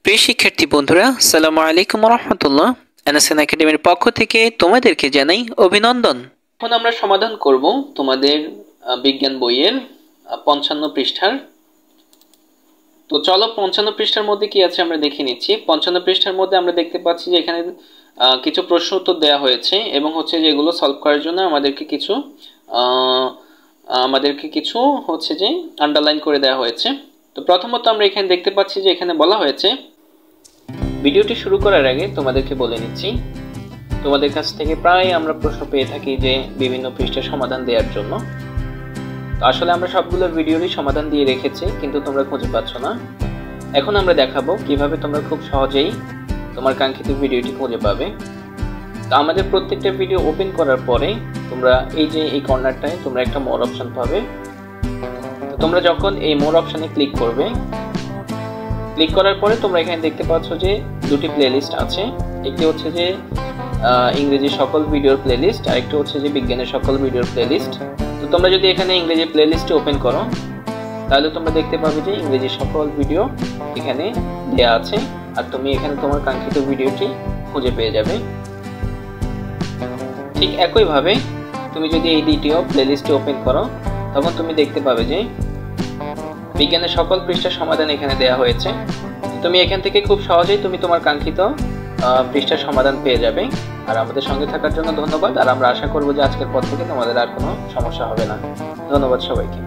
প্রিয় শিক্ষার্থী বন্ধুরা, আসসালামু আলাইকুম ওয়া রাহমাতুল্লাহ। এনএসএন একাডেমির পক্ষ থেকে তোমাদেরকে জানাই অভিনন্দন। এখন আমরা সমাধান করব তোমাদের বিজ্ঞান বইয়ের 55 পৃষ্ঠার। তো চলো 55 পৃষ্ঠার মধ্যে কি আছে আমরা দেখে নিচ্ছি। 55 পৃষ্ঠার মধ্যে আমরা দেখতে পাচ্ছি যে এখানে কিছু প্রশ্ন উত্তর দেওয়া হয়েছে এবং হচ্ছে যে এগুলো সলভ করার জন্য আমাদেরকে কিছু হচ্ছে যে আন্ডারলাইন করে দেওয়া হয়েছে। তো প্রথমত আমরা এখানে দেখতে পাচ্ছি যে এখানে বলা হয়েছে, ভিডিওটি শুরু করার আগে তোমাদেরকে বলে নিচ্ছি, তোমাদের কাছ থেকে প্রায় আমরা প্রশ্ন পেয়ে থাকি যে বিভিন্ন পৃষ্ঠার সমাধান দেওয়ার জন্য। তো আসলে আমরা সবগুলো ভিডিওরই সমাধান দিয়ে রেখেছি, কিন্তু তোমরা খুঁজে পাচ্ছ না। এখন আমরা দেখাবো কিভাবে তোমরা খুব সহজেই তোমার কাঙ্ক্ষিত ভিডিওটি খুঁজে পাবে। তো আমাদের প্রত্যেকটা ভিডিও ওপেন করার পরে তোমরা এই যে এই কর্নারটায় তোমরা একটা মোর অপশন পাবে। তো তোমরা যখন এই মোর অপশনে ক্লিক করবে, ক্লিক করার পরে তোমরা এখানে দেখতে পাচ্ছ যে দুটি প্লেলিস্ট আছে। একটি হচ্ছে যে ইংরেজি সকল ভিডিওর প্লেলিস্ট, আর একটি হচ্ছে যে বিজ্ঞানের সকল ভিডিওর প্লেলিস্ট। তো তোমরা যদি এখানে ইংরেজি প্লেলিস্টে ওপেন করো, তাহলে তোমরা দেখতে পাবে যে ইংরেজি সকল ভিডিও এখানে দেয়া আছে, আর তুমি এখানে তোমার কাঙ্ক্ষিত ভিডিওটি খুঁজে পেয়ে যাবে। ঠিক একইভাবে তুমি যদি এই দ্বিতীয় প্লেলিস্টে ওপেন করো, তখন তুমি দেখতে পাবে যে বিজ্ঞানের সকল পৃষ্ঠার সমাধান এখানে দেয়া হয়েছে। তুমি এখান থেকে খুব সহজেই তুমি তোমার কাঙ্ক্ষিত পৃষ্ঠার সমাধান পেয়ে যাবে। আর আমাদের সঙ্গে থাকার জন্য ধন্যবাদ। আর আমরা আশা করব যে আজকের পর থেকে তোমাদের আর কোনো সমস্যা হবে না। ধন্যবাদ সবাইকে।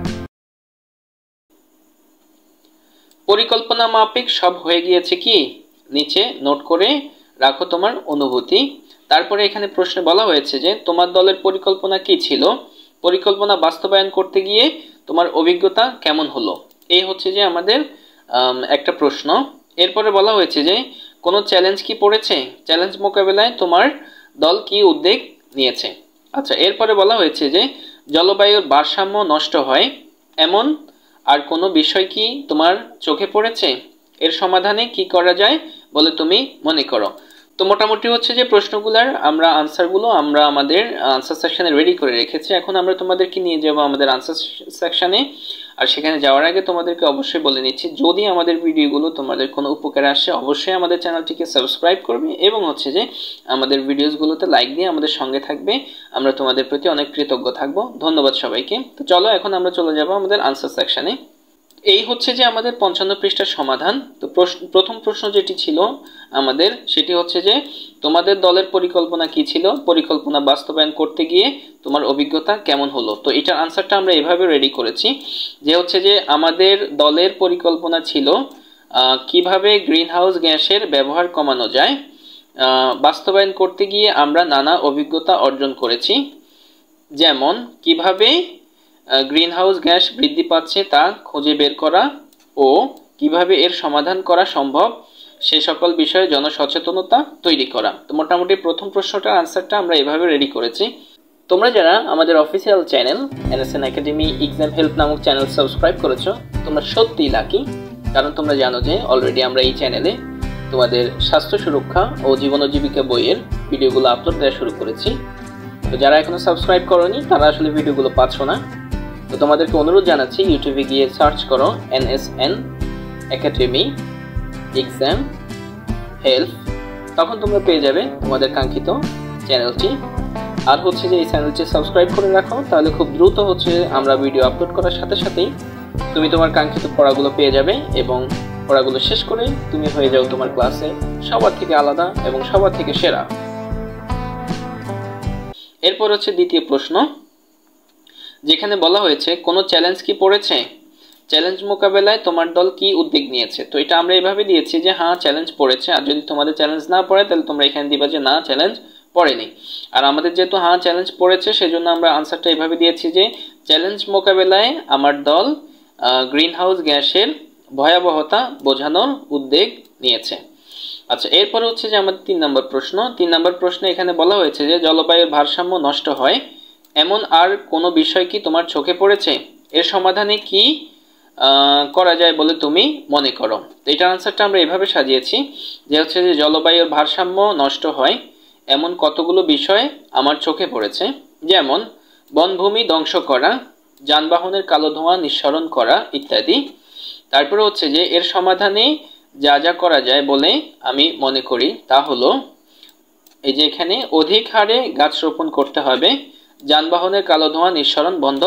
পরিকল্পনা মাফিক সব হয়ে গিয়েছে কি? নিচে নোট করে রাখো তোমার অনুভূতি। তারপরে এখানে প্রশ্নে বলা হয়েছে যে তোমার দলের পরিকল্পনা কি ছিল, পরিকল্পনা বাস্তবায়ন করতে গিয়ে তোমার অভিজ্ঞতা কেমন হলো। এই হচ্ছে যে আমাদের একটা প্রশ্ন। এরপরে বলা হয়েছে যে কোনো চ্যালেঞ্জ কি পড়েছে, চ্যালেঞ্জ মোকাবেলায় তোমার দল কি উদ্যোগ নিয়েছে। আচ্ছা, এরপরে বলা হয়েছে যে জলবায়ুর ভারসাম্য নষ্ট হয় এমন আর কোনো বিষয় কি তোমার চোখে পড়েছে, এর সমাধানে কি করা যায় বলে তুমি মনে করো। তো মোটামুটি হচ্ছে যে প্রশ্নগুলোর আনসারগুলো আমরা আমাদের আনসার সেকশনে রেডি করে রেখেছি। এখন আমরা তোমাদেরকে নিয়ে যাব আমাদের আনসার সেকশনে। আর সেখানে যাওয়ার আগে তোমাদেরকে অবশ্যই বলে নিচ্ছি, যদি আমাদের ভিডিওগুলো তোমাদের কোনো উপকারে আসে, অবশ্যই আমাদের চ্যানেলটিকে সাবস্ক্রাইব করবে এবং হচ্ছে যে আমাদের ভিডিওসগুলোতে লাইক দিয়ে আমাদের সঙ্গে থাকবে। আমরা তোমাদের প্রতি অনেক কৃতজ্ঞ থাকব। ধন্যবাদ সবাইকে। তো চলো এখন আমরা চলে যাব আমাদের আনসার সেকশনে। এই হচ্ছে যে আমাদের 55 পৃষ্ঠার সমাধান। তো প্রথম প্রশ্ন যেটি ছিল আমাদের, সেটি হচ্ছে যে তোমাদের দলের পরিকল্পনা কি ছিল, পরিকল্পনা বাস্তবায়ন করতে গিয়ে তোমার অভিজ্ঞতা কেমন হলো। তো এটার আনসারটা আমরা এভাবে রেডি করেছি যে হচ্ছে যে আমাদের দলের পরিকল্পনা ছিল কিভাবে গ্রিনহাউস গ্যাসের ব্যবহার কমানো যায়। বাস্তবায়ন করতে গিয়ে আমরা নানা অভিজ্ঞতা অর্জন করেছি, যেমন কিভাবে গ্রিনহাউস গ্যাস বৃদ্ধি পাচ্ছে তা খুঁজে বের করা ও কিভাবে এর সমাধান করা সম্ভব সে সকল বিষয়ে জনসচেতনতা তৈরি করা। তো মোটামুটি প্রথম প্রশ্নটার আনসারটা আমরা এভাবে রেডি করেছি। তোমরা যারা আমাদের official channel NSN academy exam help নামক চ্যানেল সাবস্ক্রাইব করেছো, তোমরা সত্যিই লাকি। কারণ তোমরা জানো যে অলরেডি আমরা এই চ্যানেলে তোমাদের স্বাস্থ্য সুরক্ষা ও জীবন ও জীবিকা বইয়ের ভিডিওগুলো আপলোড দেওয়া শুরু করেছি। তো যারা এখনো সাবস্ক্রাইব করোনি তারা আসলে ভিডিওগুলো পাচ্ছ না। তো তোমাদেরকে অনুরোধ জানাচ্ছি, ইউটিউবে গিয়ে সার্চ করো এনএসএন একাডেমি এক্সাম হেল্প, তখন তোমরা পেয়ে যাবে তোমাদের কাঙ্ক্ষিত চ্যানেলটি। আর হচ্ছে যে এই চ্যানেলটি সাবস্ক্রাইব করে রাখো, তাহলে খুব দ্রুত হচ্ছে আমরা ভিডিও আপলোড করার সাথে সাথেই তুমি তোমার কাঙ্ক্ষিত পড়াগুলো পেয়ে যাবে এবং পড়াগুলো শেষ করে তুমি হয়ে যাও তোমার ক্লাসে সবার থেকে আলাদা এবং সবার থেকে সেরা। এরপর হচ্ছে দ্বিতীয় প্রশ্ন, যেখানে বলা হয়েছে কোনো চ্যালেঞ্জ কি পড়েছে, চ্যালেঞ্জ মোকাবেলায় তোমার দল কি উদ্যোগ নিয়েছে। তো এটা আমরা এভাবে দিয়েছি যে হ্যাঁ চ্যালেঞ্জ পড়েছে, আর যদি তোমাদের চ্যালেঞ্জ না পড়ে তাহলে তোমরা এখানে দিবা যে না চ্যালেঞ্জ পড়েনি। আর আমাদের যেহেতু হ্যাঁ চ্যালেঞ্জ পড়েছে, সেজন্য আমরা আনসারটা এভাবে দিয়েছি যে চ্যালেঞ্জ মোকাবেলায় আমার দল গ্রিনহাউস গ্যাসের ভয়াবহতা বোঝানোর উদ্যোগ নিয়েছে। আচ্ছা, এরপরে হচ্ছে যে আমাদের 3 নম্বর প্রশ্ন। 3 নম্বর প্রশ্নে এখানে বলা হয়েছে যে জলবায়ুর ভারসাম্য নষ্ট হয় এমন আর কোনো বিষয় কি তোমার চোখে পড়েছে, এর সমাধানে কি করা যায় বলে তুমি মনে করো। তো এটার আনসারটা আমরা এভাবে সাজিয়েছি যে হচ্ছে যে জলবায়ুর ভারসাম্য নষ্ট হয় এমন কতগুলো বিষয় আমার চোখে পড়েছে, যেমন বনভূমি ধ্বংস করা, যানবাহনের কালো ধোঁয়া নিঃসরণ করা ইত্যাদি। তারপরে হচ্ছে যে এর সমাধানে যা যা করা যায় বলে আমি মনে করি তা হলো, এই যে এখানে অধিক হারে গাছ রোপণ করতে হবে, যানবাহনের কালো ধোঁয়া নিঃসরণ বন্ধ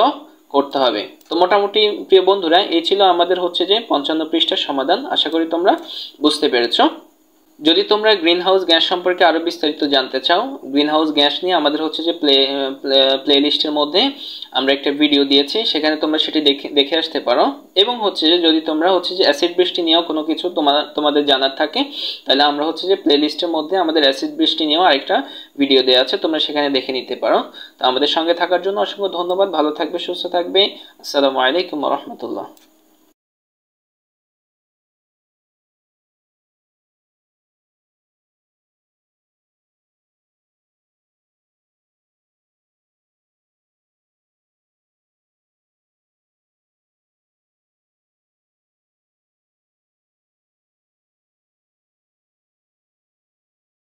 করতে হবে। তো মোটামুটি প্রিয় বন্ধুরা, এই ছিল আমাদের হচ্ছে যে 55 পৃষ্ঠার সমাধান। আশা করি তোমরা বুঝতে পেরেছো। যদি তোমরা গ্রিন হাউস গ্যাস সম্পর্কে আরো বিস্তারিত জানতে চাও, গ্রিন হাউস গ্যাস নিয়ে আমাদের হচ্ছে যে প্লে লিস্টের মধ্যে আমরা একটা ভিডিও দিয়েছি, সেখানে তোমরা সেটি দেখে আসতে পারো। এবং হচ্ছে যে যদি তোমরা হচ্ছে যে অ্যাসিড বৃষ্টি নিয়েও কোনো কিছু তোমাদের জানার থাকে, তাহলে আমরা হচ্ছে যে প্লে লিস্টের মধ্যে আমাদের অ্যাসিড বৃষ্টি নিয়েও আরেকটা ভিডিও দেওয়া আছে, তোমরা সেখানে দেখে নিতে পারো। তো আমাদের সঙ্গে থাকার জন্য অসংখ্য ধন্যবাদ। ভালো থাকবে, সুস্থ থাকবে। আসসালামু আলাইকুম ওয়া রাহমাতুল্লাহ।